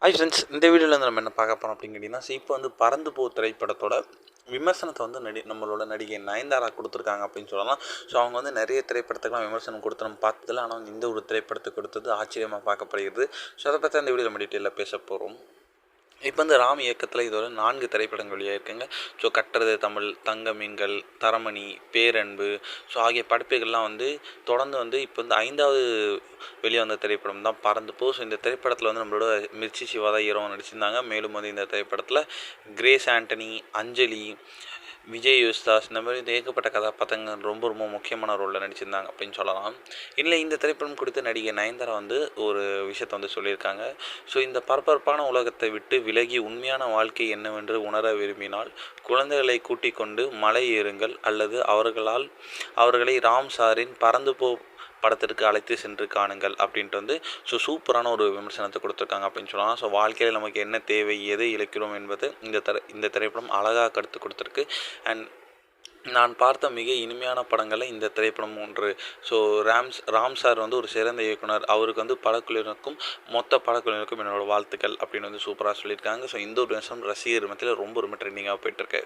Hi friends, இந்த வீடியோவில் வந்து நம்ம என்ன பார்க்க போகிறோம் அப்படின்னு கேட்டிங்கன்னா, இப்போ வந்து பறந்து போ திரைப்படத்தோட விமர்சனத்தை வந்து நம்மளோட நடிகை நயன்தாரா கொடுத்துருக்காங்க அப்படின்னு சொல்லலாம். ஸோ அவங்க வந்து நிறைய திரைப்படத்துக்குலாம் விமர்சனம் கொடுத்து நம்ம பார்த்ததில்ல. ஆனால் வந்து இந்த ஒரு திரைப்படத்துக்கு கொடுத்தது ஆச்சரியமாக பார்க்கப்படுகிறது. ஸோ அதை பற்றி அந்த வீடியோ நம்ம டீட்டெயிலாக பேச போகிறோம். இப்போ வந்து ராம் இயக்கத்தில் இதோட 4 திரைப்படங்கள் வெளியாகிருக்குங்க. ஸோ கட்டுறது தமிழ், தங்க மீன்கள், தரமணி, பேரன்பு, ஸோ ஆகிய படைப்புகள்லாம் வந்து தொடர்ந்து வந்து இப்போ வந்து 5வது வெளியே வந்த திரைப்படம் தான் பறந்து போ. ஸோ இந்த திரைப்படத்தில் வந்து நம்மளோட மிர்ச்சி சிவா தான் ஹீரோவாக நடிச்சிருந்தாங்க. மேலும் வந்து இந்த திரைப்படத்தில் கிரேஸ் ஆண்டனி, அஞ்சலி, விஜய் யுஸ்தாஸ் இந்த மாதிரி ஏகப்பட்ட கதாபாத்திரங்கள் ரொம்ப ரொம்ப முக்கியமான ரோலில் நடிச்சிருந்தாங்க அப்படின்னு சொல்லலாம். இல்லை, இந்த திரைப்படம் குறித்து நடிகை நயன்தாரா வந்து ஒரு விஷயத்தை வந்து சொல்லியிருக்காங்க. ஸோ இந்த பரபரப்பான உலகத்தை விட்டு விலகி உண்மையான வாழ்க்கை என்னவென்று உணர விரும்பினால் குழந்தைகளை கூட்டிக் கொண்டு மலை ஏறுங்கள், அல்லது அவர்களை ராம் சாரின் பறந்து போ படத்திற்கு அழைத்து சென்று காணுங்கள் அப்படின்ட்டு வந்து சூப்பரான ஒரு விமர்சனத்தை கொடுத்துருக்காங்க அப்படின்னு சொல்லலாம். ஸோ வாழ்க்கையில் நமக்கு என்ன தேவை, எதை இழக்கிறோம் என்பது இந்த திரைப்படம் அழகாக கருத்து கொடுத்துருக்கு. அண்ட் நான் பார்த்த மிக இனிமையான படங்களில் இந்த திரைப்படம் ஒன்று. ஸோ ராம் சார் வந்து ஒரு சிறந்த இயக்குனர். அவருக்கு வந்து படக்குழுவினருக்கும் மொத்த படக்குழுவினருக்கும் என்னோடய வாழ்த்துக்கள் அப்படின்னு வந்து சூப்பராக சொல்லியிருக்காங்க. ஸோ இந்த ஒரு விஷயம் ரசிகர் மத்தியில் ரொம்ப ரொம்ப ட்ரெண்டிங்காக போயிட்டுருக்கு.